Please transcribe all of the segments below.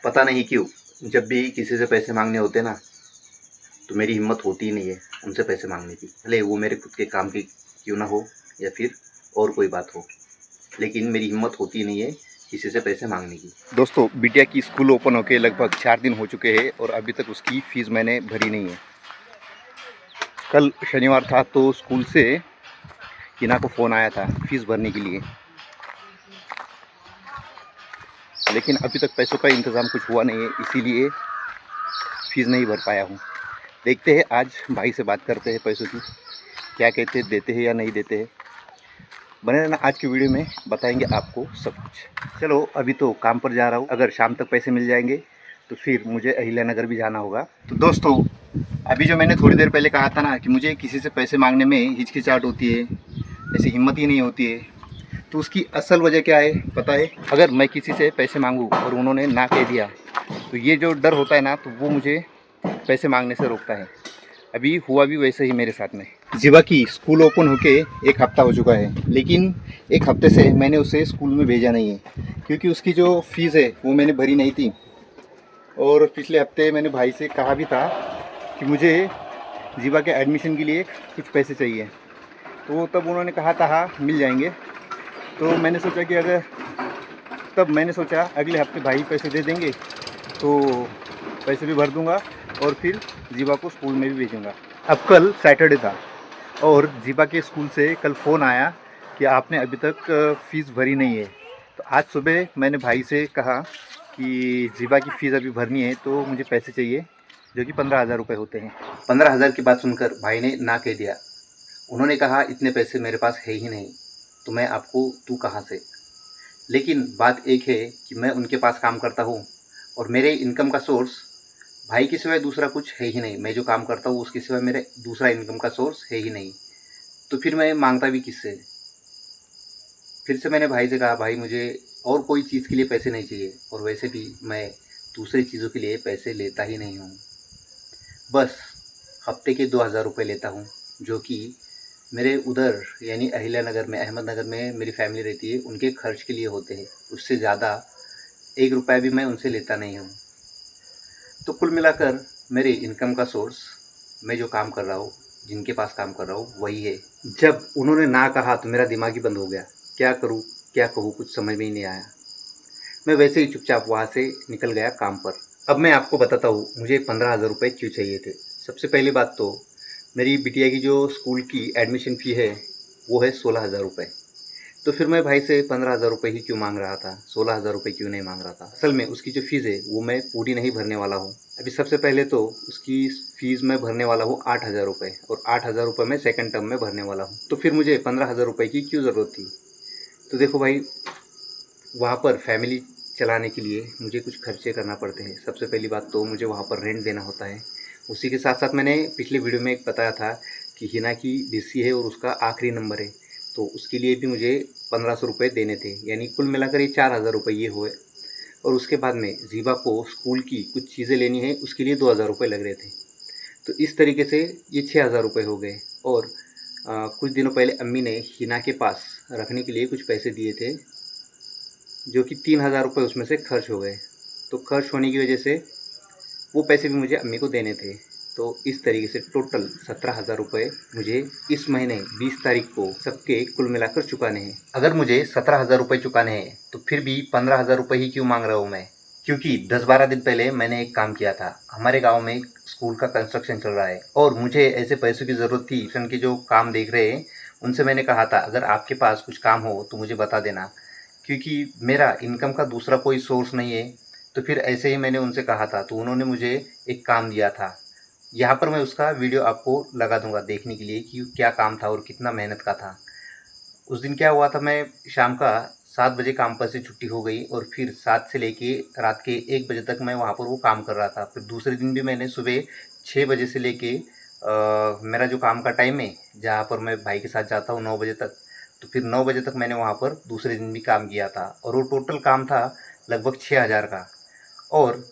पता नहीं क्यों जब भी किसी से पैसे मांगने होते ना तो मेरी हिम्मत होती ही नहीं है उनसे पैसे मांगने की, भले वो मेरे खुद के काम की क्यों ना हो या फिर और कोई बात हो, लेकिन मेरी हिम्मत होती ही नहीं है किसी से पैसे मांगने की। दोस्तों, बिटिया की स्कूल ओपन होके लगभग 4 दिन हो चुके हैं और अभी तक उसकी फ़ीस मैंने भरी नहीं है। कल शनिवार था तो स्कूल से हिना को फ़ोन आया था फ़ीस भरने के लिए, लेकिन अभी तक पैसों का इंतज़ाम कुछ हुआ नहीं है, इसीलिए फ़ीस नहीं भर पाया हूँ। देखते हैं, आज भाई से बात करते हैं पैसों की, क्या कहते हैं, देते हैं या नहीं देते हैं। बने रहना, आज की वीडियो में बताएंगे आपको सब कुछ। चलो, अभी तो काम पर जा रहा हूँ, अगर शाम तक पैसे मिल जाएंगे तो फिर मुझे अहिल्यानगर भी जाना होगा। तो दोस्तों, अभी जो मैंने थोड़ी देर पहले कहा था ना कि मुझे किसी से पैसे मांगने में हिचकिचाहट होती है, ऐसी हिम्मत ही नहीं होती है, तो उसकी असल वजह क्या है पता है? अगर मैं किसी से पैसे मांगूँ और उन्होंने ना कह दिया तो ये जो डर होता है ना, तो वो मुझे पैसे मांगने से रोकता है। अभी हुआ भी वैसे ही मेरे साथ में। जीवा की स्कूल ओपन होके 1 हफ़्ता हो चुका है, लेकिन 1 हफ़्ते से मैंने उसे स्कूल में भेजा नहीं है, क्योंकि उसकी जो फ़ीस है वो मैंने भरी नहीं थी। और पिछले हफ्ते मैंने भाई से कहा भी था कि मुझे जीवा के एडमिशन के लिए कुछ पैसे चाहिए, तो तब उन्होंने कहा था हाँ मिल जाएंगे। तो मैंने सोचा कि अगले हफ्ते भाई पैसे दे देंगे तो पैसे भी भर दूंगा और फिर जीवा को स्कूल में भी भेजूंगा। अब कल सैटरडे था और जीवा के स्कूल से कल फ़ोन आया कि आपने अभी तक फ़ीस भरी नहीं है। तो आज सुबह मैंने भाई से कहा कि जीवा की फ़ीस अभी भरनी है, तो मुझे पैसे चाहिए, जो कि 15,000 रुपये होते हैं। 15,000 की बात सुनकर भाई ने ना कह दिया। उन्होंने कहा इतने पैसे मेरे पास है ही नहीं, तो मैं आपको दूँ कहाँ से। लेकिन बात एक है कि मैं उनके पास काम करता हूँ और मेरे इनकम का सोर्स भाई के सिवाय दूसरा कुछ है ही नहीं। मैं जो काम करता हूँ उसके सिवाय मेरे दूसरा इनकम का सोर्स है ही नहीं, तो फिर मैं मांगता भी किससे। फिर से मैंने भाई से कहा भाई मुझे और कोई चीज़ के लिए पैसे नहीं चाहिए, और वैसे भी मैं दूसरी चीज़ों के लिए पैसे लेता ही नहीं हूँ। बस हफ्ते के 2,000 रुपये लेता हूँ, जो कि मेरे उधर यानी अहिल्यानगर में, अहमदनगर में मेरी फैमिली रहती है, उनके खर्च के लिए होते हैं। उससे ज़्यादा 1 रुपया भी मैं उनसे लेता नहीं हूँ। तो कुल मिलाकर मेरे इनकम का सोर्स, मैं जो काम कर रहा हूँ, जिनके पास काम कर रहा हूँ, वही है। जब उन्होंने ना कहा तो मेरा दिमाग ही बंद हो गया। क्या करूँ क्या कहूँ, कुछ समझ में ही नहीं आया। मैं वैसे ही चुपचाप वहाँ से निकल गया काम पर। अब मैं आपको बताता हूँ मुझे 15,000 रुपये क्यों चाहिए थे। सबसे पहली बात तो मेरी बिटिया की जो स्कूल की एडमिशन फ़ी है वो है 16,000 रुपये। तो फिर मैं भाई से 15,000 रुपये ही क्यों मांग रहा था, 16,000 रुपये क्यों नहीं मांग रहा था। असल में उसकी जो फ़ीस है वो मैं पूरी नहीं भरने वाला हूँ। अभी सबसे पहले तो उसकी फ़ीस मैं भरने वाला हूँ 8,000 रुपये, और 8,000 रुपये मैं सेकंड टर्म में भरने वाला हूँ। तो फिर मुझे 15,000 रुपये की क्यों ज़रूरत थी। तो देखो भाई, वहाँ पर फैमिली चलाने के लिए मुझे कुछ खर्चे करना पड़ते हैं। सबसे पहली बात तो मुझे वहाँ पर रेंट देना होता है। उसी के साथ साथ मैंने पिछले वीडियो में एक बताया था कि हिना की बीसी है और उसका आखिरी नंबर है, तो उसके लिए भी मुझे 1,500 रुपये देने थे, यानी कुल मिलाकर ये 4,000 रुपये ये हुए। और उसके बाद में जीवा को स्कूल की कुछ चीज़ें लेनी है, उसके लिए 2,000 रुपये लग रहे थे। तो इस तरीके से ये 6,000 रुपये हो गए। और कुछ दिनों पहले अम्मी ने हिना के पास रखने के लिए कुछ पैसे दिए थे, जो कि 3,000 रुपये उसमें से खर्च हो गए। तो खर्च होने की वजह से वो पैसे भी मुझे अम्मी को देने थे। तो इस तरीके से टोटल 17,000 रुपये मुझे इस महीने 20 तारीख को सबके कुल मिलाकर चुकाने हैं। अगर मुझे 17,000 रुपये चुकाने हैं तो फिर भी 15,000 रुपये ही क्यों मांग रहा हूँ मैं। क्योंकि 10-12 दिन पहले मैंने एक काम किया था। हमारे गांव में स्कूल का कंस्ट्रक्शन चल रहा है और मुझे ऐसे पैसों की ज़रूरत थी। कंस्ट्रक्शन के जो काम देख रहे हैं उनसे मैंने कहा था अगर आपके पास कुछ काम हो तो मुझे बता देना, क्योंकि मेरा इनकम का दूसरा कोई सोर्स नहीं है। तो फिर ऐसे ही मैंने उनसे कहा था, तो उन्होंने मुझे एक काम दिया था। यहाँ पर मैं उसका वीडियो आपको लगा दूंगा देखने के लिए कि क्या काम था और कितना मेहनत का था। उस दिन क्या हुआ था, मैं शाम का 7 बजे काम पर से छुट्टी हो गई और फिर 7 से लेके रात के 1 बजे तक मैं वहाँ पर वो काम कर रहा था। फिर दूसरे दिन भी मैंने सुबह 6 बजे से लेके मेरा जो काम का टाइम है जहाँ पर मैं भाई के साथ जाता हूँ 9 बजे तक, तो फिर 9 बजे तक मैंने वहाँ पर दूसरे दिन भी काम किया था। और वो टोटल काम था लगभग 6,000 का। और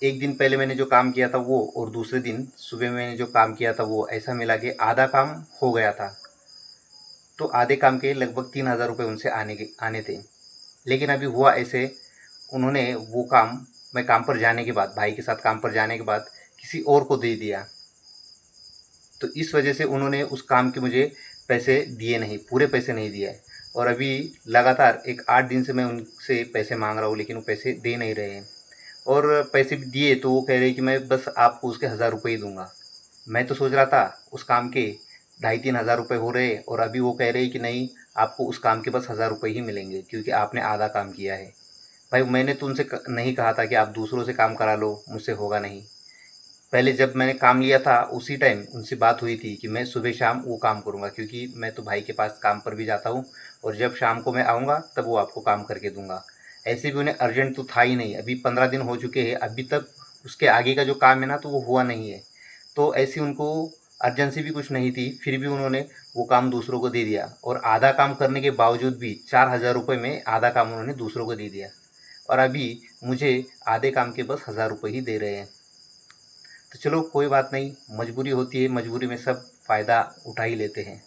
एक दिन पहले मैंने जो काम किया था वो, और दूसरे दिन सुबह मैंने जो काम किया था वो, ऐसा मिला के आधा काम हो गया था। तो आधे काम के लगभग 3,000 रुपये उनसे आने थे। लेकिन अभी हुआ ऐसे, उन्होंने वो काम मैं काम पर जाने के बाद, भाई के साथ काम पर जाने के बाद किसी और को दे दिया। तो इस वजह से उन्होंने उस काम के मुझे पैसे दिए नहीं, पूरे पैसे नहीं दिए। और अभी लगातार एक 8 दिन से मैं उनसे पैसे मांग रहा हूँ, लेकिन वो पैसे दे नहीं रहे हैं। और पैसे भी दिए तो वो कह रहे हैं कि मैं बस आपको उसके 1000 रुपये ही दूंगा। मैं तो सोच रहा था उस काम के 2,500-3 हज़ार रुपये हो रहे, और अभी वो कह रहे हैं कि नहीं, आपको उस काम के बस 1000 रुपये ही मिलेंगे क्योंकि आपने आधा काम किया है। भाई मैंने तो उनसे नहीं कहा था कि आप दूसरों से काम करा लो, मुझसे होगा नहीं। पहले जब मैंने काम लिया था उसी टाइम उनसे बात हुई थी कि मैं सुबह शाम वो काम करूँगा, क्योंकि मैं तो भाई के पास काम पर भी जाता हूँ और जब शाम को मैं आऊँगा तब वो आपको काम करके दूँगा। ऐसे भी उन्हें अर्जेंट तो था ही नहीं, अभी 15 दिन हो चुके हैं, अभी तक उसके आगे का जो काम है ना तो वो हुआ नहीं है। तो ऐसी उनको अर्जेंसी भी कुछ नहीं थी, फिर भी उन्होंने वो काम दूसरों को दे दिया, और आधा काम करने के बावजूद भी 4,000 रुपये में आधा काम उन्होंने दूसरों को दे दिया, और अभी मुझे आधे काम के बस 1000 रुपये ही दे रहे हैं। तो चलो कोई बात नहीं, मजबूरी होती है, मजबूरी में सब फ़ायदा उठा ही लेते हैं।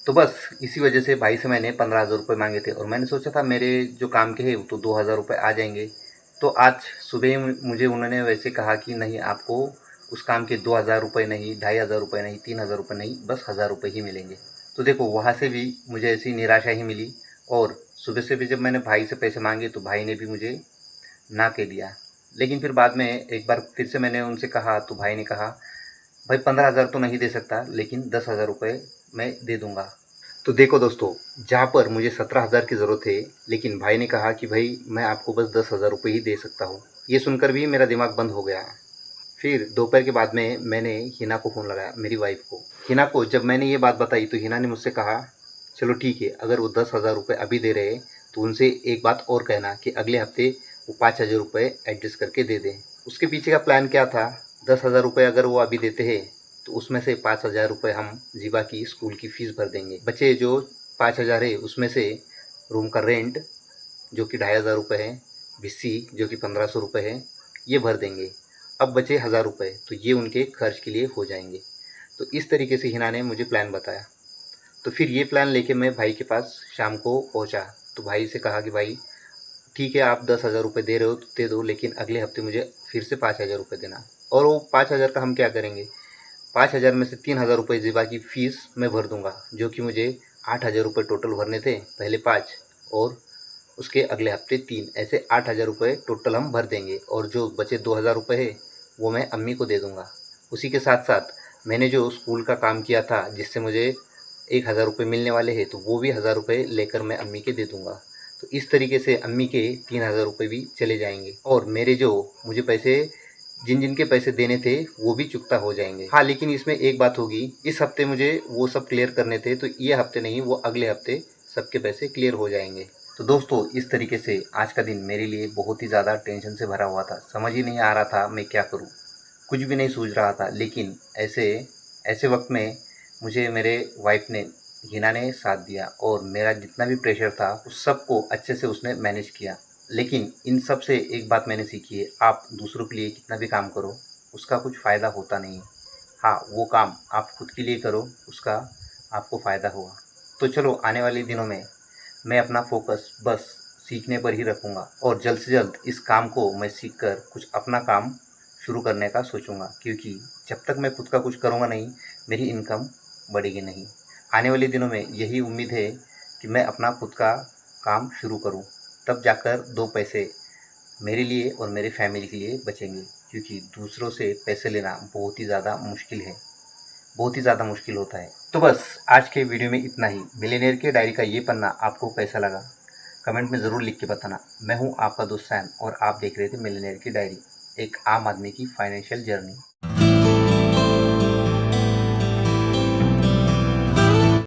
तो बस इसी वजह से भाई से मैंने 15,000 रुपये मांगे थे, और मैंने सोचा था मेरे जो काम के हैं वो तो 2,000 रुपये आ जाएंगे। तो आज सुबह ही मुझे उन्होंने वैसे कहा कि नहीं, आपको उस काम के 2,000 रुपये नहीं, 2,500 रुपये नहीं, 3,000 रुपये नहीं, बस 1000 रुपये ही मिलेंगे। तो देखो वहाँ से भी मुझे ऐसी निराशा ही मिली, और सुबह से भी जब मैंने भाई से पैसे मांगे तो भाई ने भी मुझे ना कह दिया। लेकिन फिर बाद में एक बार फिर से मैंने उनसे कहा तो भाई ने कहा, भाई 15,000 तो नहीं दे सकता, लेकिन 10,000 रुपये मैं दे दूंगा। तो देखो दोस्तों, जहाँ पर मुझे 17,000 की ज़रूरत है, लेकिन भाई ने कहा कि भाई मैं आपको बस 10,000 रुपये ही दे सकता हूँ। ये सुनकर भी मेरा दिमाग बंद हो गया। फिर दोपहर के बाद में मैंने हिना को फ़ोन लगाया, मेरी वाइफ को। हिना को जब मैंने ये बात बताई तो हिना ने मुझसे कहा, चलो ठीक है, अगर वो 10,000 रुपये अभी दे रहे हैं तो उनसे एक बात और कहना कि अगले हफ्ते वो 5,000 रुपये एडजस्ट करके दे दें। उसके पीछे का प्लान क्या था, 10,000 रुपये अगर वो अभी देते हैं तो उसमें से 5,000 रुपये हम जीवा की स्कूल की फ़ीस भर देंगे। बचे जो 5,000 है उसमें से रूम का रेंट जो कि 2,500 रुपये है, भिस्सी जो कि 1,500 रुपये है, ये भर देंगे। अब बचे 1000 रुपये, तो ये उनके खर्च के लिए हो जाएंगे। तो इस तरीके से हिना ने मुझे प्लान बताया। तो फिर ये प्लान लेके मैं भाई के पास शाम को पहुंचा। तो भाई से कहा कि भाई ठीक है, आप 10,000 रुपये दे रहे हो तो दे दो, लेकिन अगले हफ्ते मुझे फिर से 5,000 रुपये देना। और वो 5,000 का हम क्या करेंगे, 5,000 में से 3,000 रुपये जीवा की फ़ीस मैं भर दूंगा, जो कि मुझे 8,000 रुपये टोटल भरने थे, पहले 5 और उसके अगले हफ्ते 3, ऐसे 8,000 रुपये टोटल हम भर देंगे। और जो बचे 2,000 रुपये है वो मैं अम्मी को दे दूँगा। उसी के साथ साथ मैंने जो स्कूल का काम किया था जिससे मुझे 1,000 रुपये मिलने वाले हैं, तो वो भी 1,000 रुपये लेकर मैं अम्मी के दे दूँगा। तो इस तरीके से अम्मी के 3,000 रुपये भी चले जाएंगे, और मेरे जो मुझे पैसे जिन जिन के पैसे देने थे वो भी चुकता हो जाएंगे। हाँ, लेकिन इसमें एक बात होगी, इस हफ्ते मुझे वो सब क्लियर करने थे, तो ये हफ्ते नहीं, वो अगले हफ्ते सबके पैसे क्लियर हो जाएंगे। तो दोस्तों, इस तरीके से आज का दिन मेरे लिए बहुत ही ज़्यादा टेंशन से भरा हुआ था। समझ ही नहीं आ रहा था मैं क्या करूं, कुछ भी नहीं सूझ रहा था। लेकिन ऐसे वक्त में मुझे मेरे वाइफ ने, हिना ने साथ दिया, और मेरा जितना भी प्रेशर था उस सब को अच्छे से उसने मैनेज किया। लेकिन इन सब से एक बात मैंने सीखी है, आप दूसरों के लिए कितना भी काम करो उसका कुछ फ़ायदा होता नहीं है। हाँ, वो काम आप खुद के लिए करो, उसका आपको फ़ायदा होगा। तो चलो, आने वाले दिनों में मैं अपना फोकस बस सीखने पर ही रखूँगा, और जल्द से जल्द इस काम को मैं सीखकर कुछ अपना काम शुरू करने का सोचूंगा, क्योंकि जब तक मैं खुद का कुछ करूँगा नहीं, मेरी इनकम बढ़ेगी नहीं। आने वाले दिनों में यही उम्मीद है कि मैं अपना खुद का काम शुरू करूँ, तब जाकर 2 पैसे मेरे लिए और मेरे फैमिली के लिए बचेंगे, क्योंकि दूसरों से पैसे लेना बहुत ही ज़्यादा मुश्किल है, बहुत ही ज़्यादा मुश्किल होता है। तो बस आज के वीडियो में इतना ही। मिलियनेयर की डायरी का ये पन्ना आपको कैसा लगा, कमेंट में ज़रूर लिख के बताना। मैं हूँ आपका दोस्त सैम, और आप देख रहे थे मिलियनेयर की डायरी, एक आम आदमी की फाइनेंशियल जर्नी।